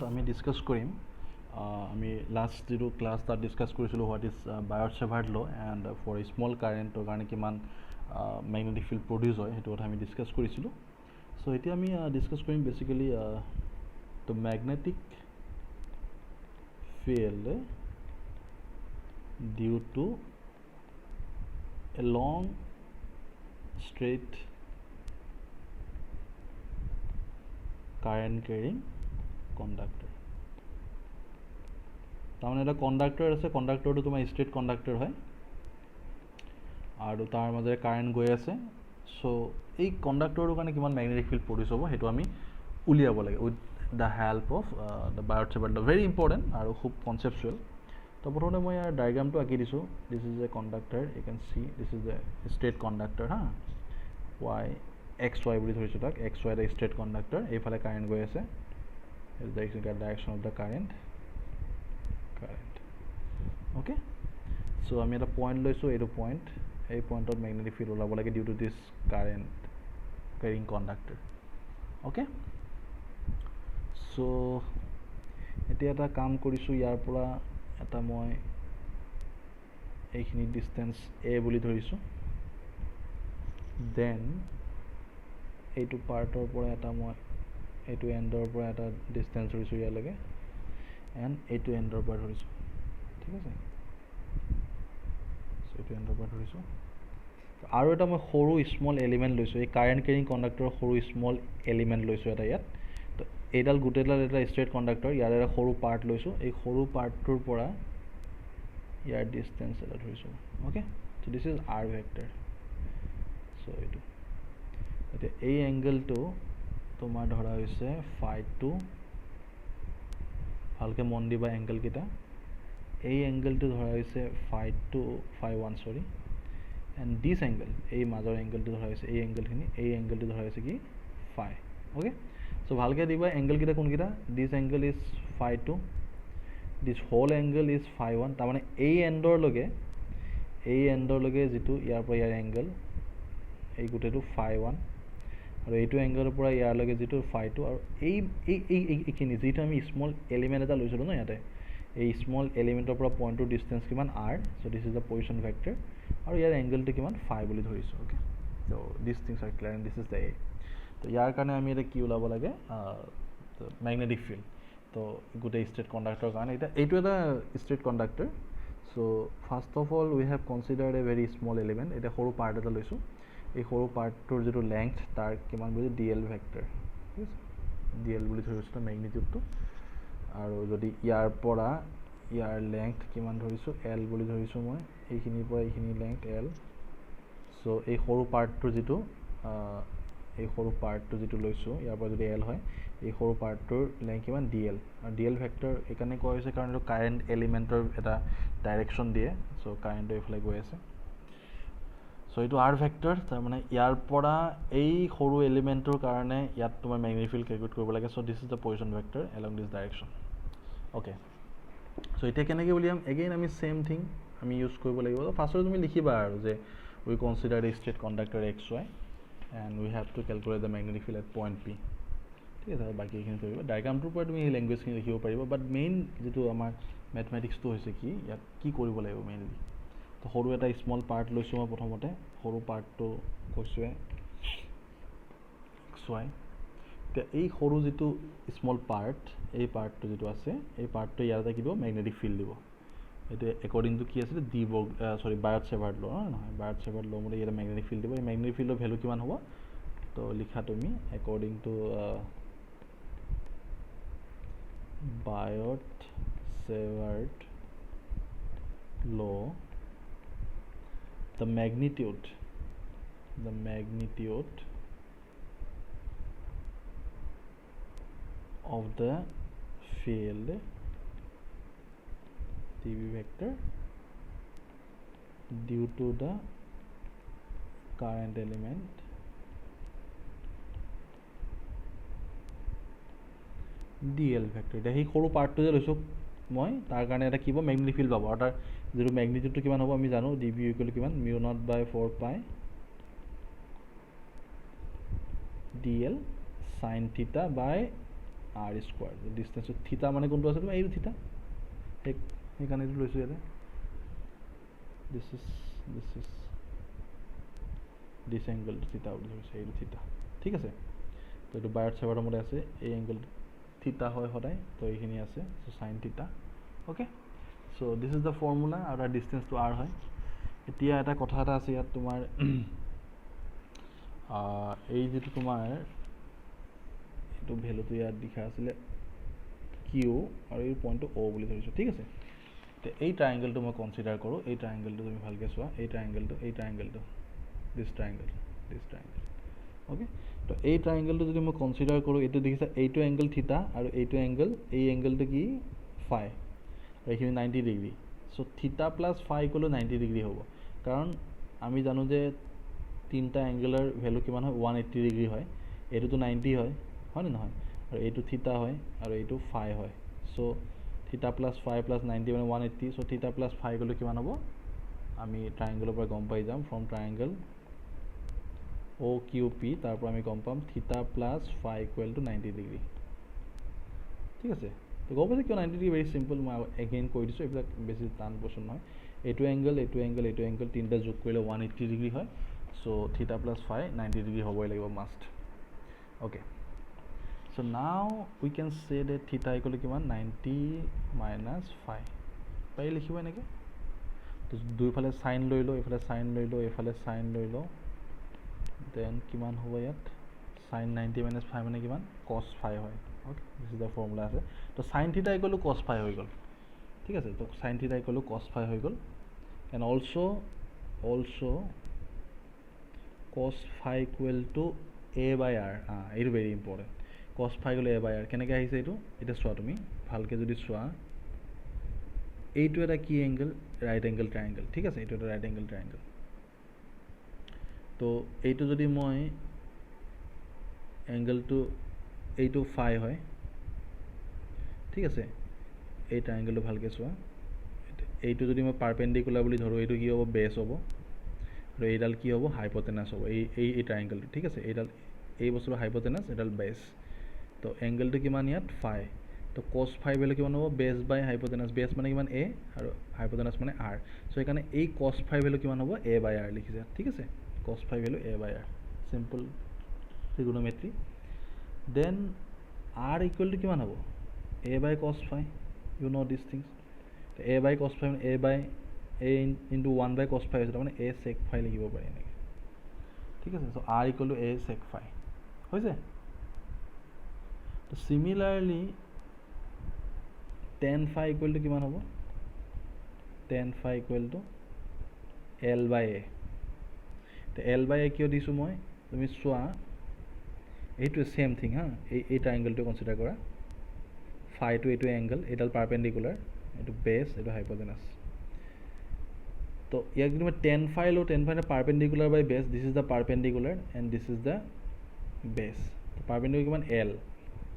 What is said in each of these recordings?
আমি ডিসকাস কৰিম আমি লাষ্ট যেটো ক্লাছ তাত ডিসকাস কৰিছিলোঁ হোৱাট ইজ বায়ট-সেভাৰ্ট ল এণ্ড ফৰ স্মল কাৰেণ্টৰ কাৰণে কিমান মেগনেটিক ফিল্ড প্ৰডিউচ হয় সেইটো কথা আমি ডিসকাস কৰিছিলোঁ সো এতিয়া আমি ডিসকাস কৰিম basically the magnetic field due to a long straight current carrying conductor তাৰমানে এটা কণ্ডাক্টৰ আছে কণ্ডাক্টৰটো তোমাৰ ষ্ট্ৰেট কণ্ডাক্টৰ হয় আৰু তাৰ মাজে কাৰেণ্ট গৈ আছে সো এই কণ্ডাক্টৰটোৰ কাৰণে কিমান ম্যাগনেটিক ফিল্ড প্ৰডিউচ হ'ব হেতু আমি উলিয়াব লাগে with the help of the Biot-Savart law. Very important আৰু খুব conceptual তো প্ৰথমতে মই ইয়াৰ ডায়াগ্ৰামটো আঁকি দিছোঁ this is a conductor you can see this is the straight conductor হা y xy বুলি ধৰিছোঁ তাক xy এটা straight conductor এইফালে কাৰেণ্ট গৈ আছে is the direction of the current okay so আমি এটা পইণ্ট লৈছোঁ এইটো পইণ্ট এই পইণ্টত ম্যাগনেটিক ফিল্ড ওলাব লাগে due to this current carrying conductor okay so এতিয়া এটা কাম কৰিছোঁ ইয়াৰ পৰা এটা মই এইখিনি ডিসটেন্স a বুলি ধৰিছোঁ দেন এইটো পাৰ্টৰ পৰা এটা মই এইটো এণ্ডৰ পৰা এটা ডিসটেন্স ধৰিছোঁ ইয়ালৈকে এণ্ড এইটো এণ্ডৰ পৰা ধৰিছোঁ ঠিক আছে সো এইটো এণ্ডৰ পৰা ধৰিছোঁ আৰু এটা মই সৰু স্মল এলিমেণ্ট লৈছোঁ এই কাৰেণ্ট কেৰিং কণ্ডাক্টৰৰ সৰু স্মল এলিমেণ্ট লৈছোঁ এটা ইয়াত এইডাল গোটেইডাল এটা ষ্ট্ৰেট কণ্ডাক্টৰ ইয়াৰ এটা সৰু পাৰ্ট লৈছোঁ এই সৰু পাৰ্টটোৰ পৰা ইয়াৰ ডিসটেন্স এটা ধৰিছোঁ okay so this is r vector so এইটো এতিয়া এই এংগলটো তোমাৰ ধৰা হৈছে φ2 ভালকে মন দিবা এংগল কিটা এই এংগলটো ধৰা হৈছে φ2 φ1 সৰি এণ্ড দিস এংগল এই মাজৰ এংগলটো ধৰা হৈছে এই এংগলখিনি এই এংগলটো ধৰা হৈছে কি φ ওকে so ভালকে দিবা এংগল কিটা কোন কিটা this angle is φ2 this whole angle is φ1 তাৰ মানে এই এন্ডৰ লগে যেটো ইয়াৰ পৰা ইয়াৰ এংগল এই গুটেটো φ1 আৰু এইটো এংগলৰ পৰা ইয়াৰ লগে যেটো φ2 আৰু এইখিনি যেটো আমি স্মল এলিমেন্ট এটা লৈছিলোঁ ন ইয়াতে এই স্মল এলিমেন্টৰ পৰা পইণ্টৰ ডিসটেন্স কিমান r so this is the position vector আৰু ইয়াৰ এংগলটো কিমান φ বুলি ধৰিছোঁ okay so these things are clear and this is the a তো ইয়াৰ কাৰণে আমি এটা কি ওলাব লাগে ম্যাগনেটিক ফিল্ড তো গোটেই ষ্ট্ৰেট কণ্ডাক্টৰ কাৰণে এইটো এটা straight conductor so first of all we have considered a very small element এটা সৰু পাৰ্ট এটা লৈছোঁ এই সৰু পাৰ্টটোৰ যেটো লেংথ তাৰ কিমান বুলি dl ভেক্টৰ ঠিক আছে dl বুলি ধৰিছোঁ ম্যাগনিটিউডটো আৰু যদি ইয়াৰ পৰা ইয়াৰ লেংথ কিমান ধৰিছোঁ l বুলি ধৰিছোঁ মই এইখিনিৰ পৰা এইখিনি লেংথ l সো এই সৰু পাৰ্টটোৰ যেটো এই সৰু পাৰ্টটো যেটো লৈছোঁ ইয়াৰ পৰা যদি l হয় এই সৰু পাৰ্টটোৰ লেংথ কিমান dl আৰু dl ভেক্টৰ একাৰণে কোৱা হৈছে কাৰণ এটো কাৰেন্ট এলিমেন্টৰ এটা ডাইৰেকশন দিয়ে সো কাৰেন্টটো এইফালে গৈ আছে সো এইটো r ভেক্টৰ তাৰ মানে ইয়াৰ পৰা এই সৰু এলিমেন্টৰ কাৰণে ইয়াত তোমাৰ ম্যাগনেটিক ফিল্ড ক্যালকুলেট কৰিব লাগে so this is the position vector along this direction okay so এতিয়া কেনেকৈ উলিয়াম এগেইন আমি সেম থিং আমি ইউজ কৰিব লাগিব ফাৰ্স্টত তুমি লিখিবা আৰু যে we consider a straight conductor xy and we have to calculate the magnetic field at point p ঠিক আছে বাকি এখিনি কৰিব ডায়াগ্ৰামটোৰ পৰা তুমি এই ল্যাঙ্গুৱেজখিনি লিখিব পাৰিবা বাট মেইন যেটো আমাৰ ম্যাথমেটিক্সটো হৈছে কি ইয়াত কি কৰিব লাগিব মেইনলি তো সৰু এটা স্মল পাৰ্ট লৈছোঁ মই প্ৰথমতে সৰু পাৰ্টটো কৈছোৱে xy তে এই সৰু যেটো স্মল পাৰ্ট এই পাৰ্টটো যেটো আছে এই পাৰ্টটো ইয়াতে কি দিব ম্যাগনেটিক ফিল্ড দিব এটা অ্যাকৰ্ডিং টু কি আছে বায়ট-সেভাৰ্ট ল নহয় বায়ট-সেভাৰ্ট ল মতে এটা ম্যাগনেটিক ফিল্ড দিব এই ম্যাগনেটিক ফিল্ডৰ ভ্যালু কিমান হ'ব তো লিখা তুমি according to Biot-Savart law the magnitude of the field dv vector due to the current element dl vector এটা এই সৰু পাৰ্টটো যে লৈছোঁ মই তাৰ কাৰণে এটা কিবা ম্যাগনেটিক ফিল্ড পাব আৰু তাৰ যেটো ম্যাগনিটিউডটো কিমান হ'ব আমি জানো dv কিমান μ0/4 পাই dl sin θ r স্কোৱাৰ ডিষ্টেঞ্চটো থিটা মানে কোনটো আছে তোমাৰ এইটো থিটা সেইকাৰণে এইটো লৈছোঁ ইয়াতে দিছ এংগলটো থিটা বুলি ধৰিছে এইটো থিটা ঠিক আছে তো এইটো বায়ত চেভাৰৰ মতে আছে এই এংগলটো থিটা হয় সদায় তো এইখিনি আছে চ' চাইন থিটা okay so' this is the formula আৰু তাৰ ডিষ্টেঞ্চটো r হয় এতিয়া এটা কথা এটা আছে ইয়াত তোমাৰ এই যিটো তোমাৰ এইটো ভেলুটো ইয়াত লিখা আছিলে কিউ আৰু এই পইণ্টটো অ' বুলি ধৰিছোঁ ঠিক আছে তো এই ট্ৰাইংগলটো মই কনচিডাৰ কৰোঁ এই ট্ৰাইংগলটো তুমি ভালকৈ চোৱা এই ট্ৰাইংগলটো দিছ ট্ৰাইংগল অ'কে তো এই ট্ৰাইংগলটো যদি মই কনচিডাৰ কৰোঁ এইটো দেখিছা এইটো এংগল থিটা আৰু এইটো এংগল এই এংগলটো কি ফাই আৰু এইখিনি 90 ডিগ্ৰী চ' থিটা প্লাছ ফাই ক'লেও 90 ডিগ্ৰী হ'ব কাৰণ আমি জানো যে তিনিটা এংগলৰ ভেলু কিমান হয় 180 ডিগ্ৰী হয় এইটোতো 90 হয়নে নহয় আৰু এইটো থিটা হয় আৰু এইটো ফাই হয় চ' থিটা প্লাছ ফাই প্লাছ 90 মানে 180 চ' থিটা প্লাছ ফাই ক'লে কিমান হ'ব আমি ট্ৰাইংগলৰ পৰা গম পাই যাম from triangle O' Q P তাৰ পৰা আমি গম পাম theta plus phi equal to 90 degree ঠিক আছে তো গম পাইছে কিয় 90 ডিগ্ৰী ভেৰি চিম্পল মই এগেইন কৈ দিছোঁ এইবিলাক বেছি টান কোৱেশ্যন নহয় এইটো এংগল তিনিটা যোগ কৰিলে 180 ডিগ্ৰী হয় চ' থিটা প্লাছ ফাই 90 ডিগ্ৰী হ'বই লাগিব must okay so' now we can চে ডেট থিটা ইকুৱেল টু কিমান 90 মাইনাছ ফাই পাৰি লিখিব এনেকৈ তো দুইফালে চাইন লৈ লওঁ এইফালে চাইন লৈ লওঁ এইফালে চাইন লৈ লওঁ দেন কিমান হ'ব ইয়াত চাইন 90 মাইনাছ ফাই মানে কিমান কছ ফাই হয় okay this is the formula আছে তো চাইন থিটা ইকুৱেল টু কছ ফাই হৈ গ'ল ঠিক আছে তো চাইন থিটা ইকুৱেল টু কছ ফাই হৈ গ'ল and also' cos phi equal to a by r এইটো very important cos phi equal to a by r কেনেকৈ আহিছে এইটো এতিয়া চোৱা তুমি ভালকৈ যদি চোৱা এইটো এটা কি এংগল ৰাইট এংগল ট্ৰাইংগল ঠিক আছে এইটো এটা ৰাইট এংগল ট্ৰাইংগল তো এইটো যদি মই এংগলটো এইটো ফাই হয় ঠিক আছে এই ট্ৰাইংগলটো ভালকৈ চোৱা এইটো যদি মই পাৰপেণ্ডিকুলাৰ বুলি ধৰোঁ এইটো কি হ'ব বেছ হ'ব আৰু এইডাল কি হ'ব হাইপটেনাছ হ'ব এই ট্ৰাইংগলটো ঠিক আছে এই বস্তুটো হাইপটেনাছ এডাল বেছ তো এংগলটো কিমান ইয়াত ফাই তো কছ ফাই ভেলু কিমান হ'ব বেছ বাই হাইপটেনাছ বেছ মানে কিমান এ আৰু হাইপটেনাছ মানে আৰ চ' সেইকাৰণে এই কছ ফাই ভেলু কিমান হ'ব এ বাই আৰ লিখিছে ঠিক আছে cos phi value a by r simple trigonometry then r equal to কিমান হ'ব এ বাই কছ ফাই ইউ ন' দিছ থিংছ এ বাই কছ ফাই এ বাই এ ইনটু 1 বাই কছ ফাই হৈছে তাৰমানে এ চেক ফাই লিখিব পাৰি এনেকৈ ঠিক আছে so' r equal to a sec phi হৈছে তো similarly tan phi equal to কিমান হ'ব tan phi equal to l by a তো এল বাই এ কিয় দিছোঁ মই তুমি চোৱা এইটোৱে ছেম থিং হা এই ট্ৰাইংগলটো কনচিডাৰ কৰা ফাইটো এইটো এংগল এইডাল পাৰপেণ্ডিকুলাৰ এইটো বেছ এইটো হাইপটেনাছ তো ইয়াক যদি মই টেন ফাই লওঁ টেন ফাই পাৰপেণ্ডিকুলাৰ বাই বেছ দিছ is the perpendicular and this is the বেছ পাৰপেণ্ডিকুলাৰ কিমান এল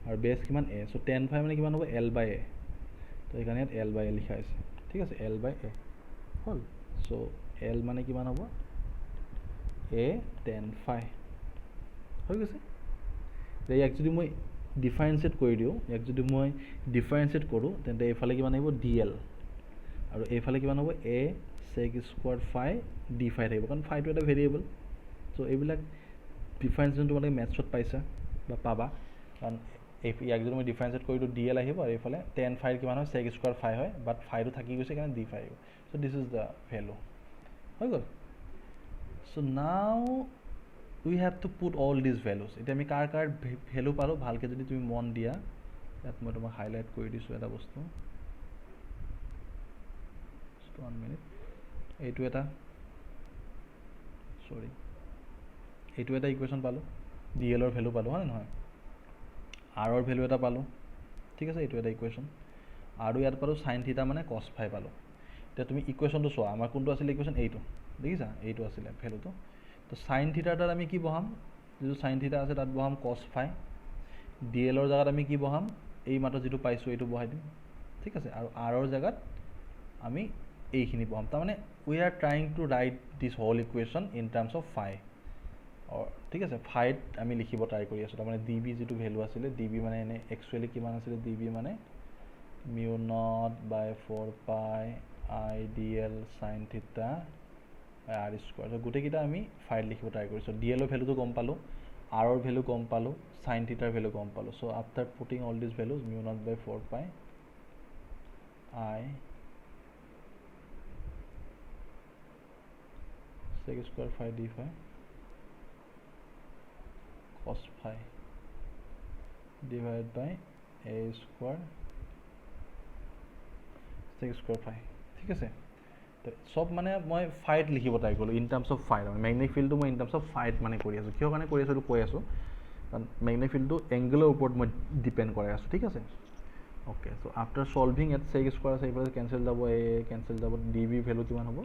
আৰু বেছ কিমান এ চ' টেন ফাই মানে কিমান হ'ব এল বাই এ তো সেইকাৰণে ইয়াত এল বাই এ লিখা হৈছে ঠিক আছে এল বাই এ হ'ল চ' এল মানে কিমান হ'ব এ টেন ফাই হৈ গৈছে ইয়াক যদি মই ডিফাৰেঞ্চিয়েট কৰি দিওঁ ইয়াক যদি মই ডিফাৰেঞ্চিয়েট কৰোঁ তেন্তে এইফালে কিমান আহিব ডি এল আৰু এইফালে কিমান হ'ব এ চেক স্কোৱাৰ ফাই ডি ফাই থাকিব কাৰণ ফাইটো এটা ভেৰিয়েবল চ' এইবিলাক ডিফাৰেঞ্চিয়েশ্যন তোমালোকে মেথছত পাইছা বা পাবা কাৰণ ইয়াক যদি মই ডিফাৰেঞ্চিয়েট কৰি দিওঁ ডি এল আহিব আৰু এইফালে টেন ফাইৰ কিমান হয় চেক স্কোৱাৰ ফাই হয় বাট ফাইটো থাকি গৈছে কাৰণে ডি ফাই আহিব so' this is the value হৈ গ'ল so' now we have to put all these values এতিয়া আমি কাৰ ভেলু পালোঁ ভালকৈ যদি তুমি মন দিয়া ইয়াত মই তোমাক হাইলাইট কৰি দিছোঁ এটা বস্তু 1 মিনিট এইটো এটা ইকুৱেশ্যন পালোঁ ডি এলৰ ভেলু পালোঁ হয়নে নহয় আৰৰ ভেলু এটা পালোঁ ঠিক আছে এইটো এটা ইকুৱেশ্যন আৰু ইয়াত পালোঁ চাইন থিটা মানে কছ ফাই পালোঁ এতিয়া তুমি ইকুৱেশ্যনটো চোৱা আমাৰ কোনটো আছিলে ইকুৱেশ্যন এইটো দেখিছা এইটো আছিলে ভেলুটো তো চাইন থিটাৰ তাত আমি কি বহাম যিটো চাইন থিটা আছে তাত বহাম কছ ফাই ডি এলৰ জেগাত আমি কি বহাম এই মাত্ৰ যিটো পাইছোঁ এইটো বহাই দিম ঠিক আছে আৰু আৰৰ জেগাত আমি এইখিনি বহাম তাৰমানে we are trying to write this whole equation in terms of phi ঠিক আছে ফাইত আমি লিখিব ট্ৰাই কৰি আছোঁ তাৰমানে ডি বি যিটো ভেলু আছিলে ডি বি মানে এনে একচুৱেলি কিমান আছিলে ডি বি মানে mu naught by 4 pi I D L sign থিটা বাই আৰ স্কোৱাৰ চ' গোটেইকেইটা আমি ফাইত লিখিব ট্ৰাই কৰিছোঁ ডি এলৰ ভেলুটো গম পালোঁ আৰৰ ভেলু গম পালোঁ চাইন থিটাৰ ভেলু গম পালোঁ so' after putting all these values mu naught by 4 pi I sec square phi d phi cos phi divided by a square sec square phi ঠিক আছে তো সব মানে মই ফাইট লিখিব ট্ৰাই কৰিলোঁ ইন টাৰ্মছ অফ ফাইট মেগনেটিক ফিল্ডটো মই ইন টাৰ্মছ অফ ফাইট মানে কৰি আছোঁ কিয় কাৰণে কৰি আছোঁ এইটো কৈ আছোঁ কাৰণ মেগনেটিক ফিল্ডটো এংগলৰ ওপৰত মই ডিপেণ্ড কৰাই আছোঁ ঠিক আছে okay so' after solving at sec square আছে এইফালে কেঞ্চেল যাব এ কেঞ্চেল যাব ডি বি ভেলু কিমান হ'ব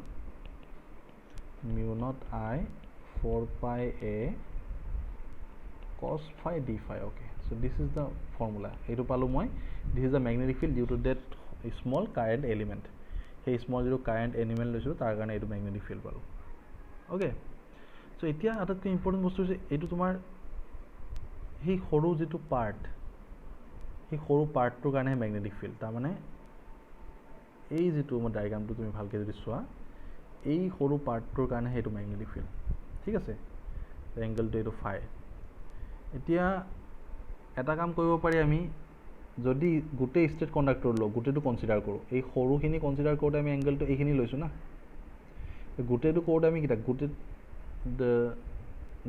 mu naught I 4 pi a cos phi d phi okay so this is the formula etu palu moi this is the magnetic field due to that small current element hey small zero current element loisu tar karone etu magnetic field palu okay so etia atatke important bostu hoise etu tomar he horu jitu part tur karone magnetic field tar mane ei jitu mo diagram tu tumi bhalke jodi soa এই সৰু পাৰ্টটোৰ কাৰণে সেইটো magnetic field ঠিক আছে এংগলটো এইটো ফাই এতিয়া এটা কাম কৰিব পাৰি আমি যদি গোটেই ষ্টেট কণ্ডাক্টৰ লওঁ গোটেইটো কনচিডাৰ কৰোঁ এই সৰুখিনি কনচিডাৰ কৰোঁতে আমি এংগলটো এইখিনি লৈছোঁ না গোটেইটো কৰোঁতে আমি কিটা গোটেই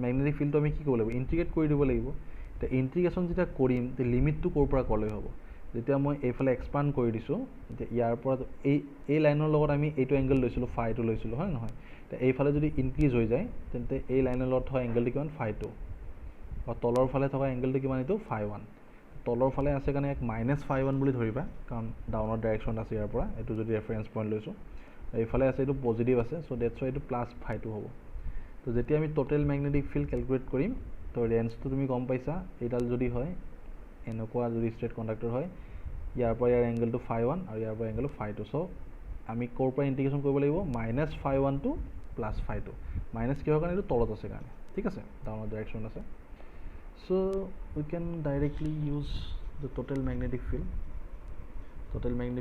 মেগনেটিক ফিল্ডটো আমি কি কৰিব লাগিব ইণ্টিগ্ৰেট কৰি দিব লাগিব এতিয়া ইণ্টিগ্ৰেশ্যন যেতিয়া কৰিম তে লিমিটটো ক'ৰ পৰা ক'লৈ হ'ব যেতিয়া মই এইফালে এক্সপাণ্ড কৰি দিছোঁ এতিয়া ইয়াৰ পৰা এই লাইনৰ লগত আমি এইটো এংগল লৈছিলোঁ ফাইটো লৈছিলোঁ হয় নহয় এতিয়া এইফালে যদি ইনক্ৰিজ হৈ যায় তেন্তে এই লাইনৰ লগত থকা এংগলটো কিমান ফাইটো আৰু তলৰ ফালে থকা এংগলটো কিমান এইটো ফাই ওৱান তলৰ ফালে আছে কাৰণে এক মাইনাছ ফাই ওৱান বুলি ধৰিবা কাৰণ ডাউনৰ ডাইৰেকশ্যন আছে ইয়াৰ পৰা এইটো যদি ৰেফাৰেঞ্চ পইণ্ট লৈছোঁ এইফালে আছে এইটো পজিটিভ আছে চ' ডেটছ ৱাই এইটো প্লাছ ফাইটো হ'ব তো যেতিয়া আমি টোটেল মেগনেটিক ফিল্ড কেলকুলেট কৰিম তো ৰেঞ্জটো তুমি গম পাইছা এইডাল যদি হয় এনেকুৱা যদি ষ্ট্ৰেট কণ্ডাক্টৰ হয় ইয়াৰ পৰা ইয়াৰ এংগলটো ফাই ওৱান আৰু ইয়াৰ পৰা এংগলটো ফাই টু চ' আমি ক'ৰ পৰা ইণ্টিগ্ৰেশ্যন কৰিব লাগিব minus phi one to plus phi two minus কিহৰ কাৰণে এইটো তলত আছে কাৰণে ঠিক আছে ডাউনৰ ডাইৰেকশ্যন আছে so' we can directly use the total magnetic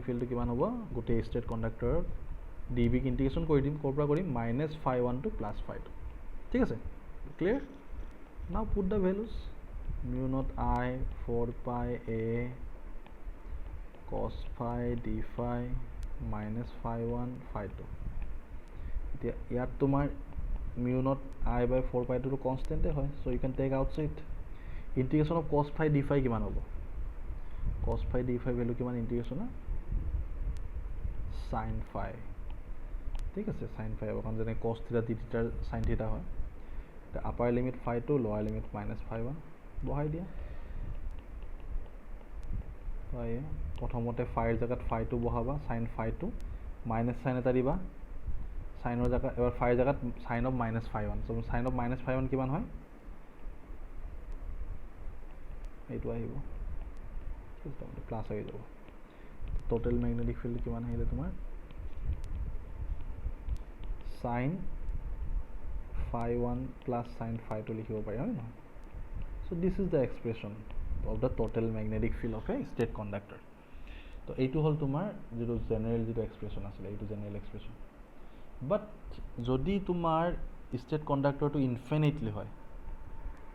ফিল্ডটো কিমান হ'ব গোটেই ষ্ট্ৰেট কণ্ডাক্টৰৰ ডি বিক ইণ্টিগ্ৰেশ্যন কৰি দিম ক'ৰ পৰা কৰিম minus phi one to plus phi two ঠিক আছে clear now put the values mu naught I 4 pi A cos phi d phi minus phi 1 phi 2 এতিয়া ইয়াত তোমাৰ mu naught I by 4 pi 2 constant হয় so you can take outside integration of cos phi d phi কিমান হ'ব cos phi d phi value কিমান ইন্টিগ্ৰেশ্যন sin phi ঠিক আছে sin phi হ'ব কাৰণ যেনে cos theta d theta sin theta হয় the upper limit phi 2 lower limit minus phi 1 বহাই দিয়া হয় প্ৰথমতে ফাইৰ জায়গাত ফাই 2 বহাবা sin phi 2 মাইনাস সাইন এটা দিবা সাইনৰ জায়গা এবাৰ ফাইৰ জায়গাত sin of minus phi 1 so sin of minus phi 1 কিমান হয় এইটো আহিব সিস্টেমটো প্লাস হৈ যাব টোটাল ম্যাগনেটিক ফিল্ড কিমান আহিলে তোমাৰ sin phi 1 plus sin phi 2 লিখিব পাৰি হয় নহয় so this is the expression of the total magnetic field of a state conductor তো এইটো হল তোমাৰ যেটো জেনাৰেল যেটো এক্সপ্ৰেছন আছিল এইটো জেনাৰেল এক্সপ্ৰেছন বাট যদি তোমাৰ স্টেট কণ্ডাক্টৰটো ইনফিনিটলি হয়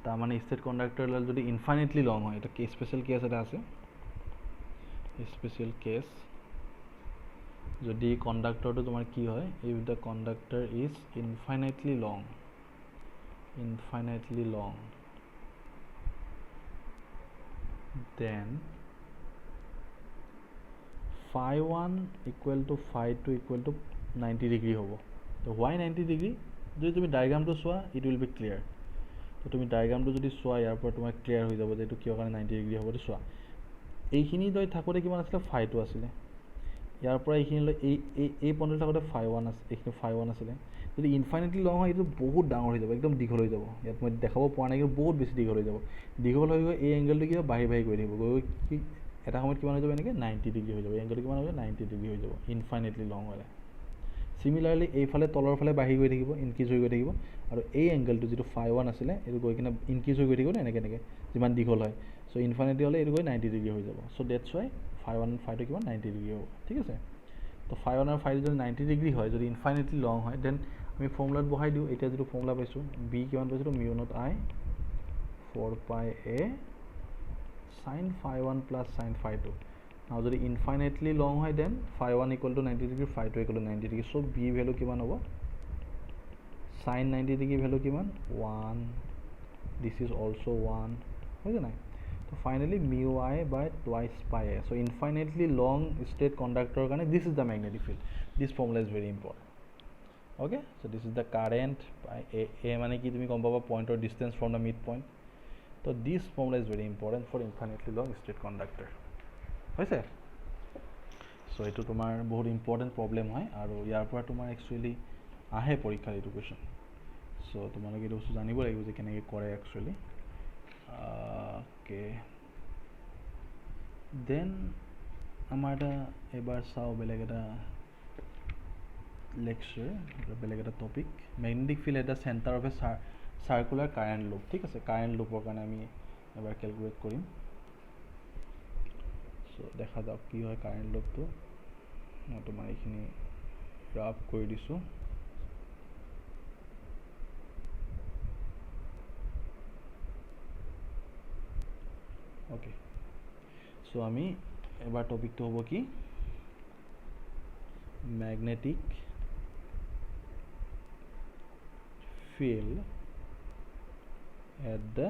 তাৰ মানে স্টেট কণ্ডাক্টৰ যদি ইনফিনিটলি লং হয় এটা কেস স্পেশাল কেস এটা আছে স্পেশাল কেস যদি কণ্ডাক্টৰটো তোমাৰ কি হয় if the conductor is infinitely long then phi 1 equal to phi 2 equal to 90 degree hobo so why 90 degree jodi tumi diagram to soa it will be clear to tumi diagram to jodi soa yar por tumar clear hoi jabo je etu kiyo kane 90 degree hobo to soa এইখিনি দই থাকোতে কিমান আছিল phi 2 আছিল ইয়াৰ পৰা এইখিনি এই পইণ্টত থাকোতে phi 1 আছে এইখিনি phi 1 আছিল যদি ইনফিনিটলি লং হয় এটো বহুত ডাঙৰ হৈ যাব একদম দীঘল হৈ যাব ইয়াত মই দেখাব পৰা নাই কিন্তু বহুত বেছি দীঘল হৈ যাব দীঘল হৈ গৈ এই এংগলটো কি বাঢ়ি বাঢ়ি গৈ থাকিব গৈ কি এটা সময়ত কিমান হৈ যাব এনেকৈ 90 ডিগ্ৰী হৈ যাব এংগলটো কিমান হ'ব 90 ডিগ্ৰী হৈ যাব ইনফিনিটলি লং হ'লে সিমিলাৰলি এইফালে তলৰ ফালে বাঢ়ি গৈ থাকিব, ইনক্ৰিজ হৈ গৈ থাকিব, আৰু এই এংগেলটো যিটো φ1 আছিলে এইটো গৈ কিনে ইনক্ৰিজ হৈ গৈ থাকিব এনেকৈ এনেকৈ যিমান দীঘল হয়। চ' ইনফাইনিটি হ'লে এইটো গৈ 90 ডিগ্ৰী হৈ যাব। চ' ডেটছ ৱাই φ1 φ2 কিমান 90 ডিগ্ৰী হ'ব, ঠিক আছে। তো φ1 আৰু φ2 যদি 90 ডিগ্ৰী হয়, যদি ইনফাইনিটলি লং হয়, দেন আমি ফৰ্মুলাত বহাই দিওঁ। এতিয়া যিটো ফৰ্মুলা পাইছোঁ, বি কিমান পাইছিলোঁ, mu naught I 4πa sin φ1 plus sin φ2। আৰু যদি ইনফাইনাইটলি লং হয়, then φ1 equal to 90 degree, φ2 equal to 90 degree. So' B value কিমান হ'ব, sin 90 ডিগ্ৰী ভেলু কিমান 1, দিছ ইজ অলছ' 1, হৈছে নাই। তো finally mu I by twice pi a. So' infinitely long straight conductor কাৰণে this is the magnetic field. This formula is very important. Okay, so' this is the current by a মানে কি তুমি গম পাবা, পইণ্টৰ distance from the mid point. তো this formula is very important for infinitely long straight conductor, হৈছে। চ' এইটো তোমাৰ বহুত ইম্পৰ্টেণ্ট প্ৰব্লেম হয়, আৰু ইয়াৰ পৰা তোমাৰ একচুৱেলি আহে পৰীক্ষাত এইটো কুৱেশ্যন। চ' তোমালোকে এইটো বস্তু জানিব লাগিব যে কেনেকৈ কৰে একচুৱেলি। অ'কে, দেন আমাৰ এটা এবাৰ চাওঁ বেলেগ এটা লেকচাৰ, বেলেগ এটা topic, magnetic field at the centre of A circular current loop, ঠিক আছে। কাৰেণ্ট লুপৰ কাৰণে আমি এবাৰ কেলকুলেট কৰিম। চ' দেখা যাওক কি হয় কাৰেণ্ট লুপটো। মই তোমাৰ এইখিনি ৰাফ কৰি দিছোঁ। অ'কে, চ' আমি এবাৰ টপিকটো হ'ব কি, magnetic field at the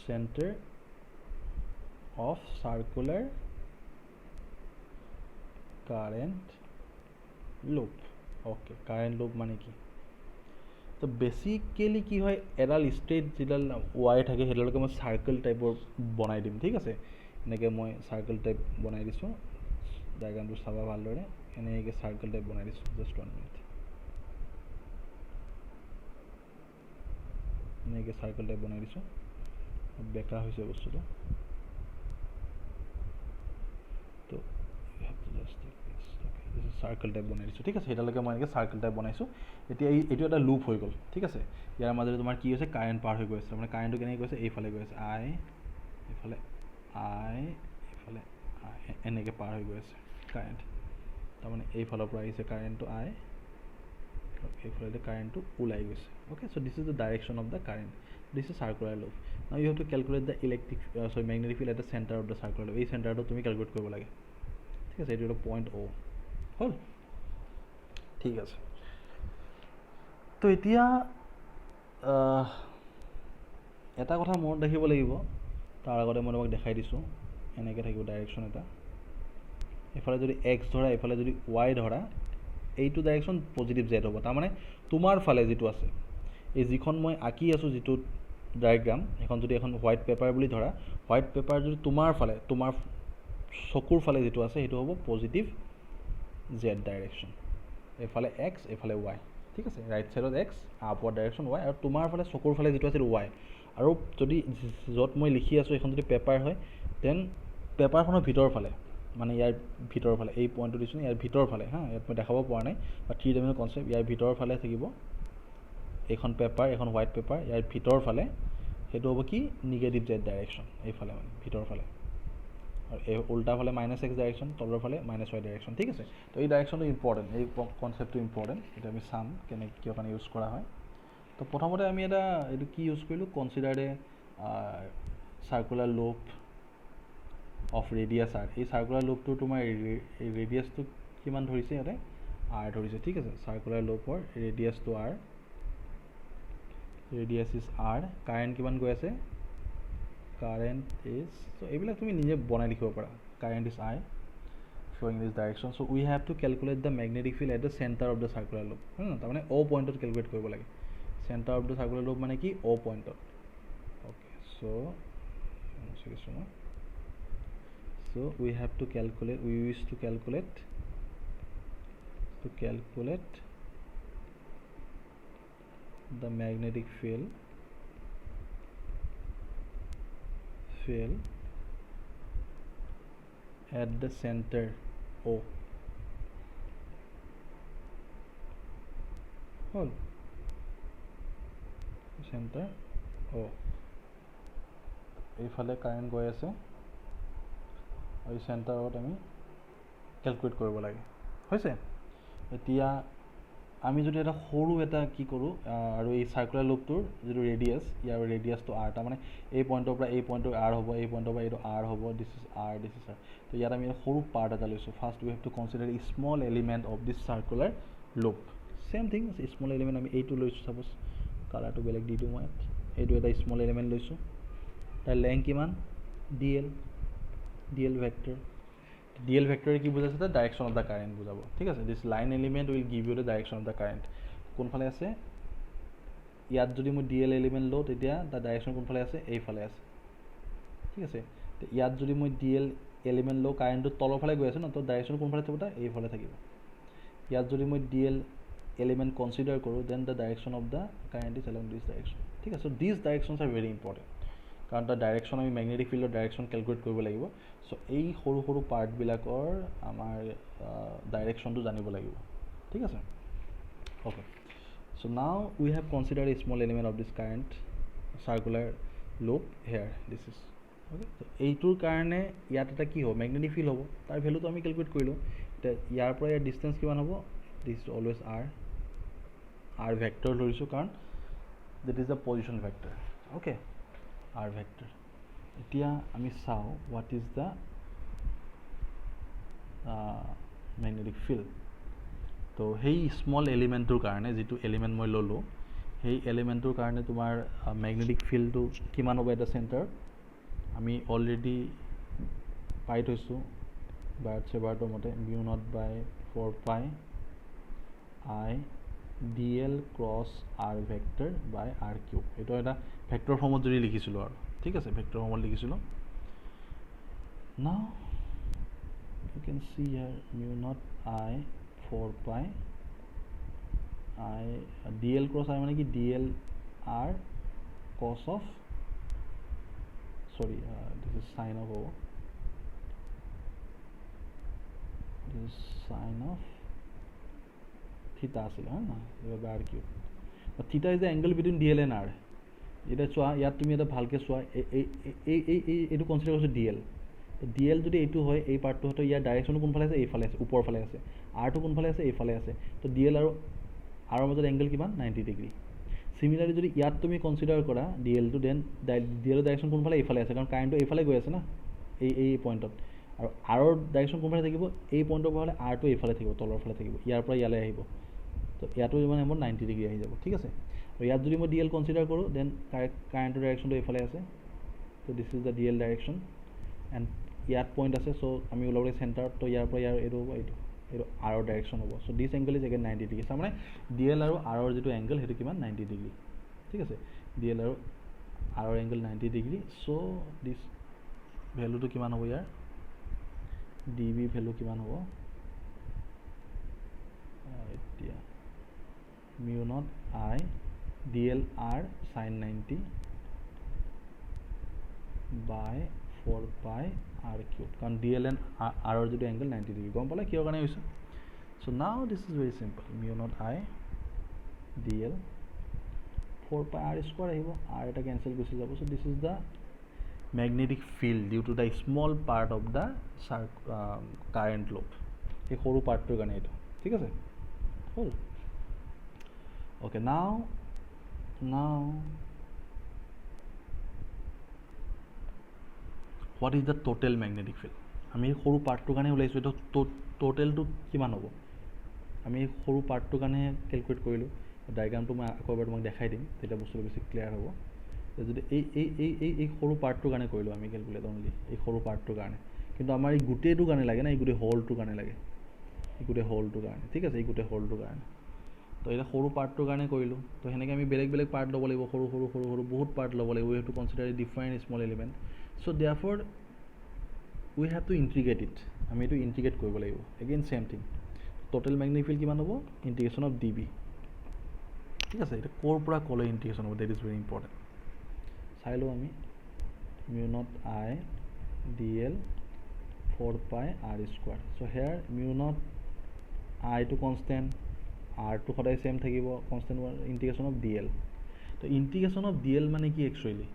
centre of circular current loop. Okay, current loop মানে কি, তো বেচিকেলি কি হয়, এডাল ষ্ট্ৰেইট যিডাল ৱায়াৰ থাকে সেইডালকে মই চাৰ্কেল টাইপৰ বনাই দিম, ঠিক আছে। এনেকৈ মই চাৰ্কেল টাইপ বনাই দিছোঁ, ডায়েগ্ৰামটো চাবা ভালদৰে। এনেকৈ চাৰ্কেল টাইপ বনাই দিছোঁ, জাষ্ট 1 মিনিট। এনেকৈ চাৰ্কেল টাইপ বনাই দিছোঁ, বেকা হৈছে বস্তুটো। তো চাৰ্কেল টাইপ বনাই দিছোঁ, ঠিক আছে। সেইডালকে মই এনেকৈ চাৰ্কেল টাইপ বনাইছোঁ। এতিয়া এইটো এটা লুপ হৈ গ'ল, ঠিক আছে। ইয়াৰ মাজতে তোমাৰ কি হৈছে, কাৰেণ্ট পাৰ হৈ গৈ আছে। মানে কাৰেণ্টটো কেনেকৈ গৈছে, এইফালে গৈ আছে, আই এইফালে, আই এইফালে, আই এনেকৈ পাৰ হৈ গৈ আছে কাৰেণ্ট। তাৰমানে এইফালৰ পৰা আহিছে কাৰেণ্টটো আই, এইফালে কাৰেণ্টটো ওলাই গৈছে। Okay, so' this is the direction of the current, this is circular loop. Now you have to calculate the magnetic field at the centre of the circular loop. এই চেণ্টাৰটো তুমি কেলকুলেট কৰিব লাগে, ঠিক আছে। এইটো এটা পইণ্ট অ' হ'ল, ঠিক আছে। তো এতিয়া এটা কথা মনত ৰাখিব লাগিব, তাৰ আগতে মই তোমাক দেখাই দিছোঁ। এনেকৈ থাকিব ডাইৰেকশ্যন এটা, এইফালে যদি এক্স ধৰা, এইফালে যদি ৱাই ধৰা, এইটো ডাইৰেকশ্যন পজিটিভ জেড হ'ব। তাৰমানে তোমাৰ ফালে যিটো আছে, এই যিখন মই আঁকি আছোঁ যিটো ডায়েগ্ৰাম, সেইখন যদি এখন হোৱাইট পেপাৰ বুলি ধৰা, হোৱাইট পেপাৰ যদি তোমাৰ ফালে, তোমাৰ চকুৰ ফালে যিটো আছে সেইটো হ'ব পজিটিভ জেড ডাইৰেকশ্যন। এইফালে এক্স, এইফালে ৱাই, ঠিক আছে। ৰাইট ছাইডত এক্স, আপৱাৰ্ড ডাইৰেকশ্যন ৱাই, আৰু তোমাৰ ফালে চকুৰ ফালে যিটো আছে ৱাই। আৰু যদি য'ত মই লিখি আছোঁ এইখন যদি পেপাৰ হয়, দেন পেপাৰখনৰ ভিতৰৰ ফালে, মানে ইয়াৰ ভিতৰৰ ফালে, এই পইণ্টটো দিছোঁ ইয়াৰ ভিতৰৰ ফালে, হা, ইয়াত মই দেখাব পৰা নাই, বা 3 ডাইমেনশ্যনেল কনচেপ্ট, ইয়াৰ ভিতৰৰ ফালে থাকিব এইখন পেপাৰ, এখন হোৱাইট পেপাৰ। ইয়াৰ ভিতৰৰ ফালে সেইটো হ'ব কি, নিগেটিভ জেড ডাইৰেকশ্যন, এইফালে মানে ভিতৰৰ ফালে। আৰু এই উল্টা ফালে -x ডাইৰেকশ্যন, তলৰ ফালে -y ডাইৰেকশ্যন, ঠিক আছে। তো এই ডাইৰেকশ্যনটো ইম্পৰ্টেণ্ট, এই কনচেপ্টটো ইম্পৰ্টেণ্ট। এতিয়া আমি চাম কিয় কাৰণে ইউজ কৰা হয়। তো প্ৰথমতে আমি এইটো কি ইউজ কৰিলোঁ, consider A circular loop of radius R. এই চাৰ্কুলাৰ লুপটোৰ তোমাৰ ৰেডিয়াছটো কিমান ধৰিছে, ইয়াতে আৰ ধৰিছে, ঠিক আছে। চাৰ্কুলাৰ লুপৰ ৰেডিয়াছটো r, radius is r. Current কিমান গৈ আছে, কাৰেণ্ট ইজ, চ' এইবিলাক তুমি নিজে বনাই লিখিব পাৰা। Current is I, showing this direction. So we have to calculate the magnetic field at the center of the circular loop. তাৰমানে O পইণ্টত কেলকুলেট কৰিব লাগে। Centre of the circular loop মানে কি, O পইণ্টত। Okay, so we have to calculate, we wish to calculate the magnetic field at the center O হ'ল centre অ' এইফালে current গৈ আছে আৰু এই চেণ্টাৰত আমি কেলকুলেট কৰিব লাগে হৈছে এতিয়া আমি যদি এটা সৰু এটা কি কৰোঁ আৰু এই চাৰ্কুলাৰ লুপটোৰ যিটো ৰেডিয়াছ ইয়াৰ ৰেডিয়াছটো আৰ তাৰমানে এই পইণ্টৰ পৰা এই পইণ্টৰ আৰ হ'ব এই পইণ্টৰ পৰা এইটো আৰ হ'ব দিছ ইজ আৰ তো ইয়াত আমি সৰু পাৰ্ট এটা লৈছোঁ first we have to consider small element of this circular loop same thing small element আমি এইটো লৈছোঁ ছাপ'জ কালাৰটো বেলেগ দি দিওঁ মই এইটো এটা স্মল এলিমেণ্ট লৈছোঁ তাৰ লেংথ কিমান ডি এল ভেক্টৰ DL ভেক্টৰে কি বুজাইছে তাৰ ডাইৰেকশ্যন অফ দ্য কাৰেণ্ট বুজাব ঠিক আছে this line element will give you the direction of the current কোনফালে আছে ইয়াত যদি মই DL এলিমেণ্ট লওঁ তেতিয়া তাৰ ডাইৰেকশ্যন কোনফালে আছে এইফালে আছে ঠিক আছে ইয়াত যদি মই DL এলিমেণ্ট লওঁ কাৰেণ্টটো তলৰ ফালে গৈ আছে ন তো ডাইৰেকশ্যন কোনফালে থাকিব তাৰ এইফালে থাকিব ইয়াত যদি মই DL এলিমেণ্ট কনচিডাৰ কৰোঁ then the direction of the current is along this direction ঠিক আছে so' this directions are very important কাৰণ তাৰ ডাইৰেকশ্যন আমি মেগনেটিক ফিল্ডৰ ডাইৰেকশ্যন কেলকুলেট কৰিব লাগিব চ' এই সৰু সৰু পাৰ্টবিলাকৰ আমাৰ ডাইৰেকশ্যনটো জানিব লাগিব ঠিক আছে okay so' now we have consider a small element of this current circular loop hair this is okay এইটোৰ কাৰণে ইয়াত এটা কি হ'ব মেগনেটিক ফিল্ড হ'ব তাৰ ভেলুটো আমি কেলকুলেট কৰিলোঁ এতিয়া ইয়াৰ পৰা ইয়াৰ ডিষ্টেঞ্চ কিমান হ'ব this is always r vector ধৰিছোঁ কাৰণ that is the position vector okay R vector এতিয়া আমি চাওঁ what is the magnetic field তো সেই স্মল এলিমেণ্টটোৰ কাৰণে যিটো এলিমেণ্ট মই ল'লোঁ সেই এলিমেণ্টটোৰ কাৰণে তোমাৰ মেগনেটিক ফিল্ডটো কিমান হ'ব এটা চেণ্টাৰ আমি অলৰেডি পাই থৈছোঁ বাৰ্টৰ মতে মিউ নট বাই 4 পাই DL ক্ৰছ R ভেক্টৰ বাই R কিউব এইটো এটা ভেক্টৰ ফৰ্মত যদি লিখিছিলোঁ আৰু ঠিক আছে ভেক্টৰ ফৰ্মত লিখিছিলোঁ now you can see here mu naught I 4 পাই I DL ক্ৰছ I মানে কি DL R cos of sorry this is sin of over this is sin of theta আছিল হয় না R cube theta is the angle between DL and R এটা চোৱা ইয়াত তুমি এটা ভালকৈ চোৱা এইটো কনচিডাৰ কৰিছোঁ DL যদি এইটো হয় এই পাৰ্টটো হয়তো ইয়াৰ ডাইৰেকশ্যনটো কোনফালে আছে এইফালে আছে ওপৰ ফালে আছে আৰটো কোনফালে আছে এইফালে আছে তো DL আৰু আৰৰ মাজত এংগল কিমান 90 ডিগ্ৰী চিমিলাৰলি যদি ইয়াত তুমি কনচিডাৰ কৰা DLটো দেন DLৰ ডাইৰেকশ্যন কোনফালে এইফালে আছে কাৰণ কাৰেণ্টটো এইফালে গৈ আছে না এই পইণ্টত আৰু আৰৰ ডাইৰেকশ্যন কোনফালে থাকিব এই পইণ্টৰ পৰা হ'লে আৰটো এইফালে থাকিব তলৰ ফালে থাকিব ইয়াৰ পৰা ইয়ালৈ আহিব তো ইয়াতো মানে মোৰ 90 ডিগ্ৰী আহি যাব ঠিক আছে আৰু ইয়াত যদি মই DL কনচিডাৰ কৰোঁ দেন কাৰেণ্টৰ ডাইৰেকশ্যনটো এইফালে আছে তো দিছ is the DL direction and ইয়াত পইণ্ট আছে চ' আমি ওলাব লাগে চেণ্টাৰত তো ইয়াৰ পৰা ইয়াৰ এইটো হ'ব এইটো আৰৰ ডাইৰেকশ্যন হ'ব চ' দিছ এংগল ইজ এগেইন 90 ডিগ্ৰী তাৰমানে DL আৰু আৰৰ যিটো এংগল সেইটো কিমান 90 ডিগ্ৰী ঠিক আছে DL আৰু আৰৰ এংগল 90 ডিগ্ৰী চ' দিছ ভেলুটো কিমান হ'ব ইয়াৰ DB ভেলু কিমান হ'ব এতিয়া mu naught I DL R sin 90 by 4 pi R cube কাৰণ DL and R ৰ যিটো এংগল 90 ডিগ্ৰী গম পালে কিহৰ কাৰণে হৈছে so' now this is very simple mu naught I DL 4 pi R square আহিব R এটা কেঞ্চেল গুচি যাব so' this is the magnetic field due to the small part of the current loop সেই সৰু পাৰ্টটোৰ কাৰণে এইটো ঠিক আছে হ'ল okay now what is the total magnetic field আমি সৰু পাৰ্টটোৰ কাৰণে ওলাইছোঁ এইটো টোটেলটো কিমান হ'ব আমি সৰু পাৰ্টটোৰ কাৰণে কেলকুলেট কৰিলোঁ ডায়াগ্ৰামটো মই আকৌ এবাৰ তোমাক দেখাই দিম তেতিয়া বস্তুটো বেছি ক্লিয়াৰ হ'ব যদি এই সৰু পাৰ্টটোৰ কাৰণে কৰিলোঁ আমি কেলকুলেট অনলি এই সৰু পাৰ্টটোৰ কাৰণে কিন্তু আমাৰ এই গোটেইটোৰ কাৰণে লাগে না এই গোটেই হলটোৰ কাৰণে লাগে এই গোটেই হলটোৰ কাৰণে ঠিক আছে এই গোটেই হলটোৰ কাৰণে তো এটা সৰু পাৰ্টটোৰ কাৰণে কৰিলোঁ তো সেনেকৈ আমি বেলেগ বেলেগ পাৰ্ট ল'ব লাগিব সৰু বহুত পাৰ্ট ল'ব লাগিব we have to consider a different small element so' therefore we have to integrate it আমি এইটো ইণ্টিগ্ৰেট কৰিব লাগিব again same thing total magnetic field কিমান হ'ব ইণ্টিগ্ৰেশ্যন অফ DB ঠিক আছে এটা ক'ৰ পৰা ক'লৈ ইণ্টিগ্ৰেশ্যন হ'ব ডেট ইজ ভেৰি ইম্পৰ্টেণ্ট চাই লওঁ আমি mu naught I DL 4 pi R square so' hair mu naught I টো কনষ্টেণ্ট আৰটো সদায় সেম থাকিব constant integration of D L তো ইণ্টিগ্ৰেশ্যন অফ ডি এল মানে কি actually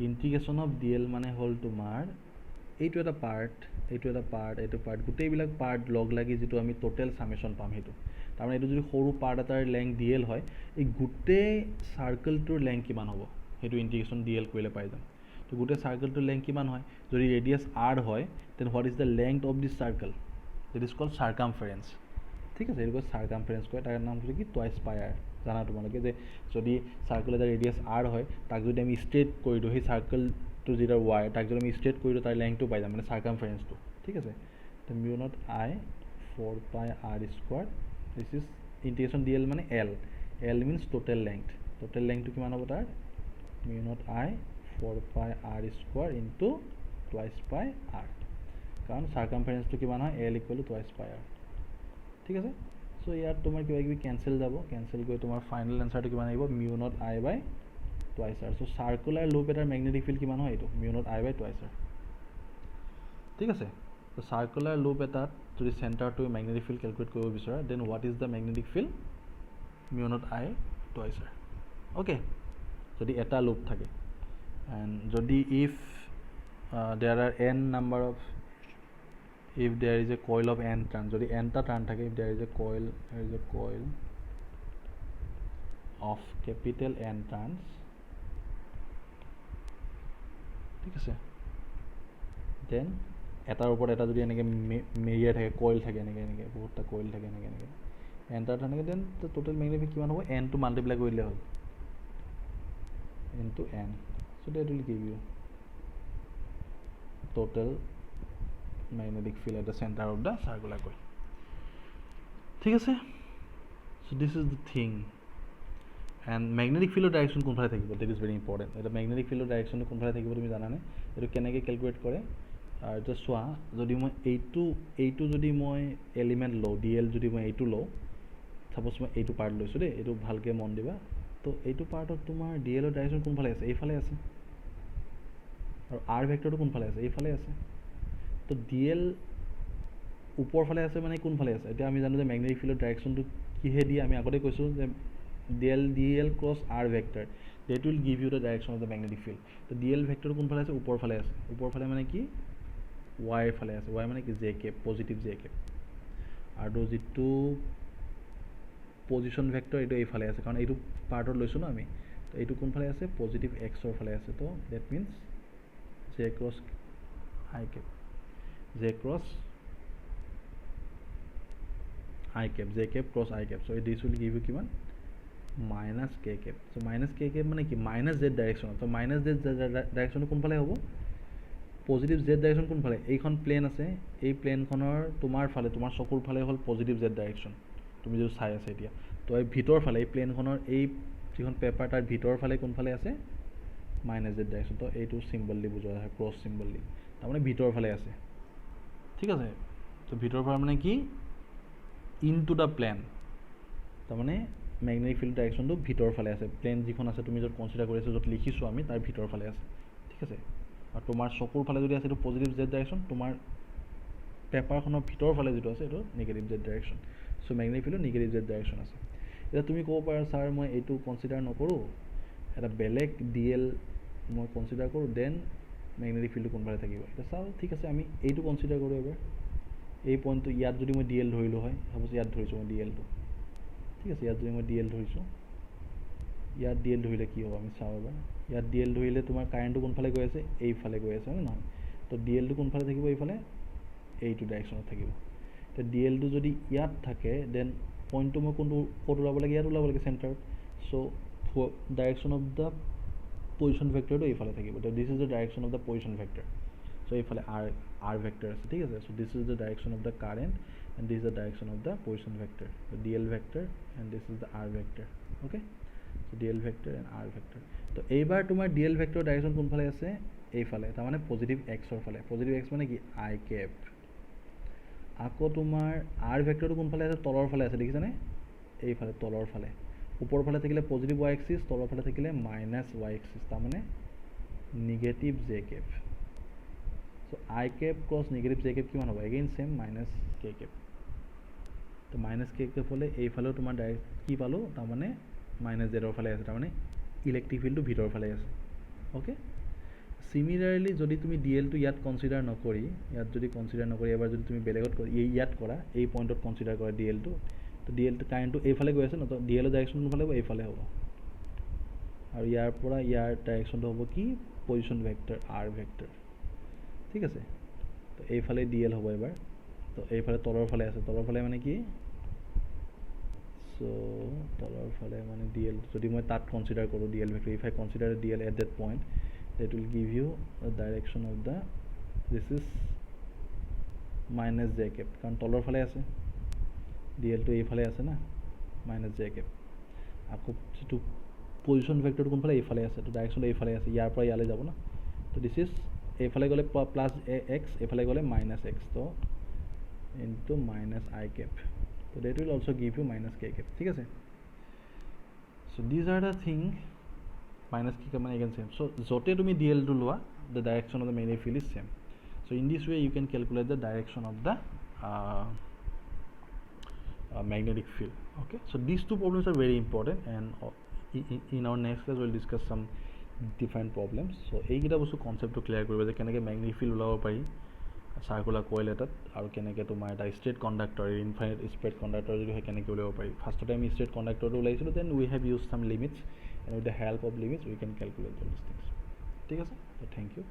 integration of D L মানে হ'ল তোমাৰ এইটো এটা পাৰ্ট এইটো পাৰ্ট গোটেইবিলাক পাৰ্ট লগ লাগি যিটো আমি টোটেল সামেশ্যন পাম সেইটো তাৰমানে এইটো যদি সৰু পাৰ্ট এটাৰ লেংথ ডি এল হয় এই গোটেই চাৰ্কেলটোৰ লেংথ কিমান হ'ব সেইটো ইণ্টিগ্ৰেশ্যন ডি এল কৰিলে পাই যাম তো গোটেই চাৰ্কেলটোৰ লেংথ কিমান হয় যদি ৰেডিয়াছ আৰ হয় then what is the length of this circle that is called circumference ঠিক আছে এইটো চাৰ্কামফাৰেঞ্চ কয় তাৰ নাম হৈছে কি টুৱাইচ পাই আৰ জানা তোমালোকে যে যদি চাৰ্কেল এটা ৰেডিয়াছ আৰ হয় তাক যদি আমি ষ্ট্ৰেইট কৰি দিওঁ সেই চাৰ্কেলটো যিটো ৱাই তাক যদি আমি ষ্ট্ৰেইট কৰি দিওঁ তাৰ লেংথটো পাই যাম মানে চাৰ্কামফাৰেঞ্চটো ঠিক আছে তো মিউ নট আই 4 পাই R square this is integration D L মানে এল মিনছ টোটেল লেংথটো কিমান হ'ব তাৰ মিউ নট আই 4 পাই আৰ স্কোৱাৰ ইনটু টুৱাইচ পাই আৰ কাৰণ চাৰ্কামফাৰেঞ্চটো কিমান হয় এল ইকুৱেল টু টুৱাইচ পাই আৰ ঠিক আছে সো ইয়াত তোমাৰ কিবা কিবি কেঞ্চেল যাব কেঞ্চেল কৰি তোমাৰ ফাইনেল এনচাৰটো কিমান আহিব mu naught I by twice r so circular loop এটাৰ মেগনেটিক ফিল্ড কিমান হয় এইটো mu naught I by twice r ঠিক আছে তো চাৰ্কুলাৰ লুপ এটাত যদি চেণ্টাৰটো মেগনেটিক ফিল্ড কেলকুলেট কৰিব বিচৰা then what is the magnetic field mu naught I twice are okay যদি এটা লুপ থাকে এণ্ড যদি if there are n number of if there is a coil of n turn যদি n টা টাৰ্ণ থাকে if there is a coil of capital N turns ঠিক আছে then এটাৰ ওপৰত এটা যদি এনেকৈ মেৰিয়াই থাকে কইল থাকে এনেকৈ বহুতটা কইল থাকে এনেকৈ n টা টাৰ্ণ থাকে দেন টোটেল মেগনেটিক কিমান হ'ব n টো মাল্টিপ্লাই কৰি দিলে হ'ল into n so that will give you total magnetic field at the center of the circular coil ঠিক আছে so this is the thing and magnetic field direction কোনফালে থাকিব that is very important এটা magnetic field direction কোনফালে থাকিব তুমি জানানে এটো কেনেকৈ ক্যালকুলেট কৰে আৰু জাস্ট চোৱা যদি মই এইটো যদি মই এলিমেন্ট লও dl যদি মই এইটো লও সাপোজ মই এইটো পাৰ্ট লৈছো দেই এইটো ভালকে মন দিবা তো এইটো পাৰ্টত তোমাৰ dl ৰ ডাইৰেকশন কোনফালে আছে এইফালে আছে আৰু r ভেক্টৰটো কোনফালে আছে এইফালে আছে তো dl উপৰ ফালে আছে মানে কোনফালে আছে এটা আমি জানো যে ম্যাগনেটিক ফিল্ডৰ ডাইৰেকশনটো কিহে দি আমি আগতে কৈছো যে dl cross r vector that will give you the direction of the magnetic field তো dl ভেক্টৰ কোনফালে আছে উপৰ ফালে মানে কি y ফালে আছে y মানে কি j cap positive j cap আৰু যেটো পজিশন ভেক্টৰ এটো এইফালে আছে কাৰণ এইটো পাৰ্টত লৈছো না আমি তো এইটো কোনফালে আছে পজিটিভ x ৰ ফালে আছে তো that means j cross I cap j cross I cap j cap cross I cap so this will give you কিমান minus k cap so minus k cap মানে কি minus z direction তো minus z direction কোনফালে হ'ব positive z direction কোনফালে এইখন plan আছে এই প্লেনখনৰ তোমাৰ ফালে তোমাৰ চকুৰ ফালে হ'ল পজিটিভ z direction তুমি যে চাই আছে এতিয়া তো এই ভিতৰ ফালে এই প্লেনখনৰ এই যিখন পেপাৰ তাৰ ভিতৰ ফালে কোনফালে আছে minus z direction তো এইটো সিম্বল দি বুজোৱা হয় ক্ৰছ সিম্বল দি তাৰ মানে ভিতৰ ফালে আছে ঠিক আছে তো ভিতৰ ফালে মানে কি ইনটু দা প্লেন তাৰ মানে ম্যাগনেটিক ফিল্ড ডাইৰেকশনটো ভিতৰ ফালে আছে প্লেন যিখন আছে তুমি যত কনসিডাৰ কৰিছো যত লিখিছো আমি তাৰ ভিতৰ ফালে আছে ঠিক আছে আৰু তোমাৰ চকুৰ ফালে যদি আছে এটো পজিটিভ z ডাইৰেকশন তোমাৰ পেপাৰখনৰ ভিতৰ ফালে যেটো আছে এটো negative z direction so magnetic ফিল্ডৰ নেগেটিভ z ডাইৰেকশন আছে এটা তুমি ক'ব পাৰা স্যাৰ মই এইটো কনসিডাৰ নকৰো এটা বেলেগ dl মই কনসিডাৰ কৰো দেন ম্যাগনেটিক ফিল্ড কোনফালে থাকিব এটা চাও ঠিক আছে আমি এইটো কনসিডাৰ কৰো এবাৰ এই পইণ্টটো ইয়াত যদি মই dl ধৰিলো হয় সাপোজ ইয়াত ধৰিছো মই dl টো ঠিক আছে ইয়াত যদি মই dl ধৰিছো ইয়াত dl ধৰিলে কি হ'ব আমি চাও এবাৰ ইয়াত dl ধৰিলে তোমাৰ কাৰেন্টটো কোনফালে গৈ আছে এইফালে গৈ আছে না তো dl টো কোনফালে থাকিব এইফালে এইটো ডাইৰেকশনত থাকিব তো dl টো যদি ইয়াত থাকে দেন পইণ্টটো মই কোনটো কোড ওলাব লাগে ইয়াত ওলাব লাগে centre so direction of the position ভেক্টৰটো এইফালে থাকিব তো this is the direction of the position vector so এইফালে r vector আছে ঠিক আছে so this is the direction of the current and this is the direction of the position vector the dl vector and this is the r vector okay so dl vector and r vector তো এইবাৰ তোমাৰ dl vector direction কোনফালে আছে এইফালে তাৰ মানে positive x ৰ ফালে পজিটিভ x মানে কি I cap আকৌ তোমাৰ r vector কোনফালে আছে তলৰ ফালে আছে দেখিছানে এইফালে তলৰ ফালে ওপৰ ফালে থাকিলে পজিটিভ y axis তলৰ ফালে থাকিলে মাইনাস y axis তাৰ মানে negative j cap so I cap cross negative j cap কিমান হ'ব again same minus k cap তো মাইনাছ কে কেপ হ'লে এইফালেও তোমাৰ ডাইৰেক্ট কি পালোঁ তাৰমানে মাইনাছ জেডৰ ফালে আছে তাৰমানে ইলেক্ট্ৰিক ফিল্ডটো ভিতৰৰ ফালে আছে অ'কে সিমিলাৰলি যদি তুমি ডি এলটো ইয়াত কনচিডাৰ নকৰি ইয়াত যদি কনচিডাৰ নকৰি এবাৰ যদি তুমি বেলেগত ইয়াত কৰা এই পইণ্টত কনচিডাৰ কৰা ডি এলটো তো ডি এলটো কাৰেণ্টটো এইফালে গৈ আছে ন তো ডি এলৰ ডাইৰেকশ্যন কোনফালে হ'ব এইফালে হ'ব আৰু ইয়াৰ পৰা ইয়াৰ ডাইৰেকশ্যনটো হ'ব কি পজিশ্যন ভেক্টৰ আৰ ভেক্টৰ ঠিক আছে তো এইফালে ডি এল হ'ব এবাৰ তো এইফালে তলৰ ফালে আছে তলৰ ফালে মানে কি চ' তলৰ ফালে মানে ডি এল যদি মই তাত কনচিডাৰ কৰোঁ D L vector if I consider D L at that point that will give you the direction of the this is minus j cap কাৰণ তলৰ ফালে আছে dl টো এইফালে আছে না minus j cap আকৌ যেটো পজিশন ভেক্টৰটো কোনফালে এইফালে আছে তো ডাইৰেকশ্যন এইফালে আছে ইয়াৰ পৰা ইয়ালে যাব না তো দিস ইজ এইফালে গ'লে প্লাস x এইফালে গ'লে মাইনাস x তো into minus i cap so that will also give you minus k cap ঠিক আছে so these are the thing minus k cap again same so zote tumi dl to loa the direction of the magnetic field is same so in this way you can calculate the direction of the magnetic field okay so these two problems are very important and in our next class we'll discuss some different problems so ei gita bostu concept to clear koriba je keneke magnetic field ulabo pari circular coil etat aru keneke tomar eta straight conductor infinite spread conductor jodi hoy keneke ulabo pari first time straight conductor to ulaisilo then we have used some limits and with the help of limits we can calculate all these things ঠিক আছে so thank you